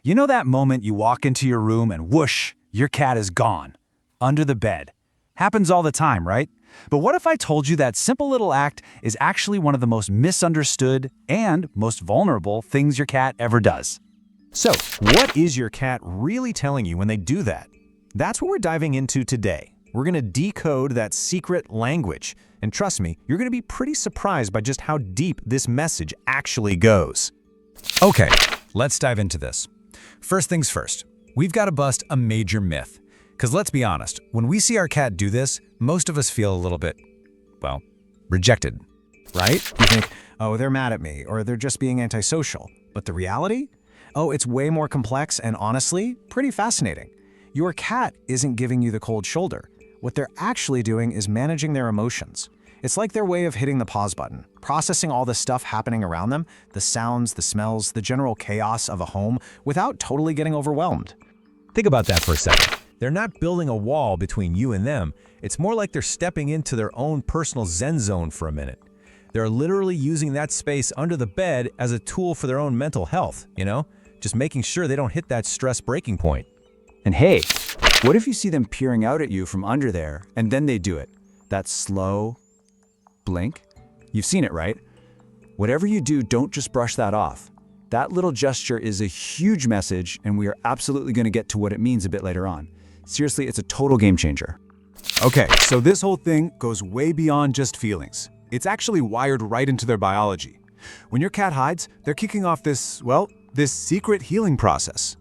You know that moment you walk into your room and whoosh, your cat is gone. Under the bed. Happens all the time, right? But what if I told you that simple little act is actually one of the most misunderstood and most vulnerable things your cat ever does? So, what is your cat really telling you when they do that? That's what we're diving into today. We're going to decode that secret language. And trust me, you're going to be pretty surprised by just how deep this message actually goes. Okay, let's dive into this. First things first, we've got to bust a major myth. Because let's be honest, when we see our cat do this, most of us feel a little bit, well, rejected. Right? You think, oh, they're mad at me, or they're just being antisocial. But the reality? Oh, it's way more complex and honestly, pretty fascinating. Your cat isn't giving you the cold shoulder. What they're actually doing is managing their emotions. It's like their way of hitting the pause button, processing all the stuff happening around them, the sounds, the smells, the general chaos of a home, without totally getting overwhelmed. Think about that for a second. They're not building a wall between you and them. It's more like they're stepping into their own personal zen zone for a minute. They're literally using that space under the bed as a tool for their own mental health, just making sure they don't hit that stress breaking point. And hey, what if you see them peering out at you from under there, and then they do it? That slow blink? You've seen it, right? Whatever you do, don't just brush that off. That little gesture is a huge message, and we are absolutely going to get to what it means a bit later on. Seriously, it's a total game changer. Okay, so this whole thing goes way beyond just feelings. It's actually wired right into their biology. When your cat hides, they're kicking off this secret healing process.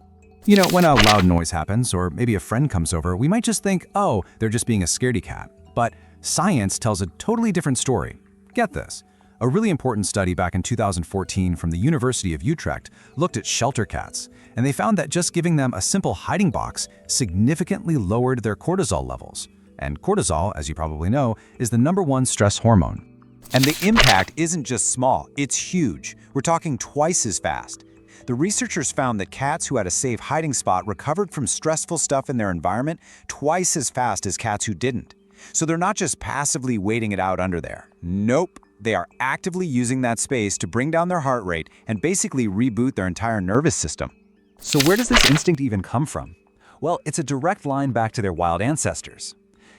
When a loud noise happens, or maybe a friend comes over, we might just think, oh, they're just being a scaredy cat. But science tells a totally different story. Get this. A really important study back in 2014 from the University of Utrecht looked at shelter cats, and they found that just giving them a simple hiding box significantly lowered their cortisol levels. And cortisol, as you probably know, is the #1 stress hormone. And the impact isn't just small, it's huge. We're talking twice as fast. The researchers found that cats who had a safe hiding spot recovered from stressful stuff in their environment twice as fast as cats who didn't. So they're not just passively waiting it out under there. Nope. They are actively using that space to bring down their heart rate and basically reboot their entire nervous system. So where does this instinct even come from? Well, it's a direct line back to their wild ancestors.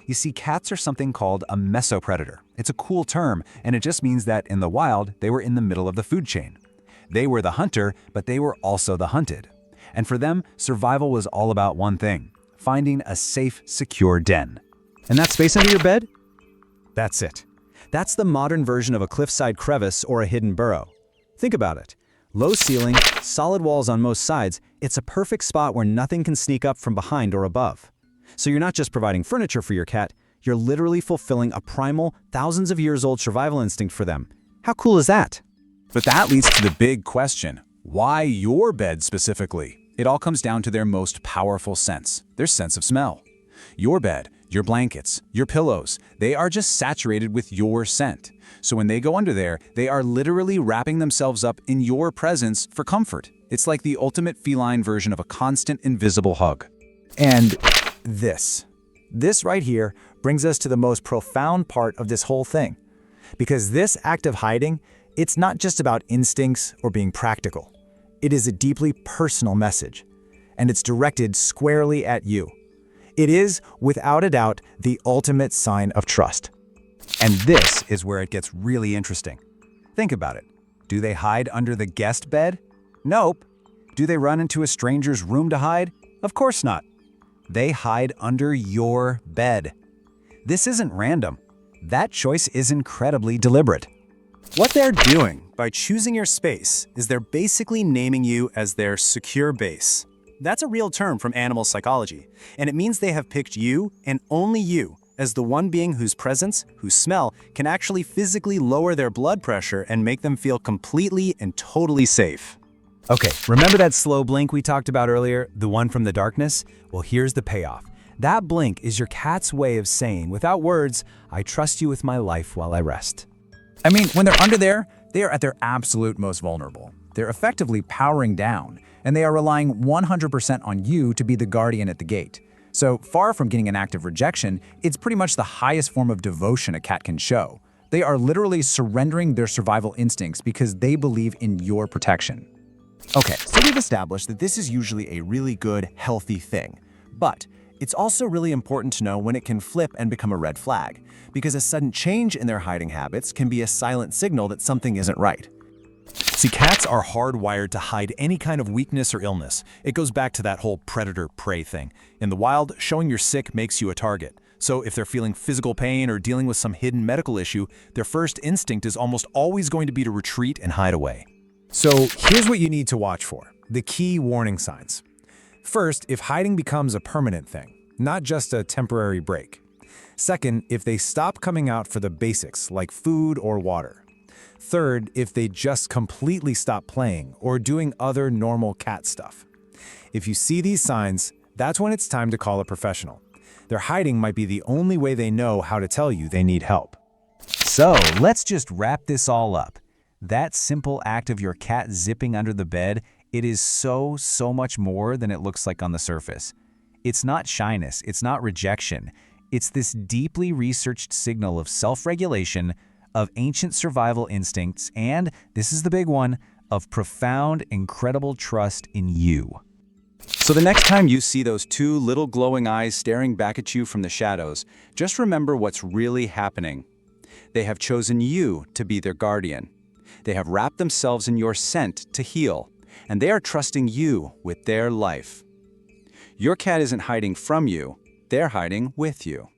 You see, cats are something called a mesopredator. It's a cool term, and it just means that in the wild, they were in the middle of the food chain. They were the hunter, but they were also the hunted. And for them, survival was all about one thing: finding a safe, secure den. And that space under your bed? That's it. That's the modern version of a cliffside crevice or a hidden burrow. Think about it. Low ceiling, solid walls on most sides, it's a perfect spot where nothing can sneak up from behind or above. So you're not just providing furniture for your cat, you're literally fulfilling a primal, thousands of years old survival instinct for them. How cool is that? But that leads to the big question. Why your bed specifically? It all comes down to their most powerful sense, their sense of smell. Your bed, your blankets, your pillows, they are just saturated with your scent. So when they go under there, they are literally wrapping themselves up in your presence for comfort. It's like the ultimate feline version of a constant invisible hug. And this right here brings us to the most profound part of this whole thing. Because this act of hiding, it's not just about instincts or being practical. It is a deeply personal message, and it's directed squarely at you. It is, without a doubt, the ultimate sign of trust. And this is where it gets really interesting. Think about it. Do they hide under the guest bed? Nope. Do they run into a stranger's room to hide? Of course not. They hide under your bed. This isn't random. That choice is incredibly deliberate. What they're doing by choosing your space is they're basically naming you as their secure base. That's a real term from animal psychology, and it means they have picked you, and only you, as the one being whose presence, whose smell, can actually physically lower their blood pressure and make them feel completely and totally safe. Okay, remember that slow blink we talked about earlier, the one from the darkness? Well, here's the payoff. That blink is your cat's way of saying, without words, I trust you with my life while I rest. I mean, when they're under there, they are at their absolute most vulnerable. They're effectively powering down, and they are relying 100% on you to be the guardian at the gate. So far from getting an act of rejection, it's pretty much the highest form of devotion a cat can show. They are literally surrendering their survival instincts because they believe in your protection. Okay, so we've established that this is usually a really good, healthy thing. But it's also really important to know when it can flip and become a red flag, because a sudden change in their hiding habits can be a silent signal that something isn't right. See, cats are hardwired to hide any kind of weakness or illness. It goes back to that whole predator-prey thing. In the wild, showing you're sick makes you a target. So if they're feeling physical pain or dealing with some hidden medical issue, their first instinct is almost always going to be to retreat and hide away. So here's what you need to watch for, the key warning signs. First, if hiding becomes a permanent thing, not just a temporary break. Second, if they stop coming out for the basics like food or water. Third, if they just completely stop playing or doing other normal cat stuff. If you see these signs, that's when it's time to call a professional. Their hiding might be the only way they know how to tell you they need help. So let's just wrap this all up. That simple act of your cat zipping under the bed, it is so much more than it looks like on the surface. It's not shyness, it's not rejection. It's this deeply researched signal of self-regulation, of ancient survival instincts, and, this is the big one, of profound, incredible trust in you. So the next time you see those two little glowing eyes staring back at you from the shadows, just remember what's really happening. They have chosen you to be their guardian. They have wrapped themselves in your scent to heal, and they are trusting you with their life. Your cat isn't hiding from you, they're hiding with you.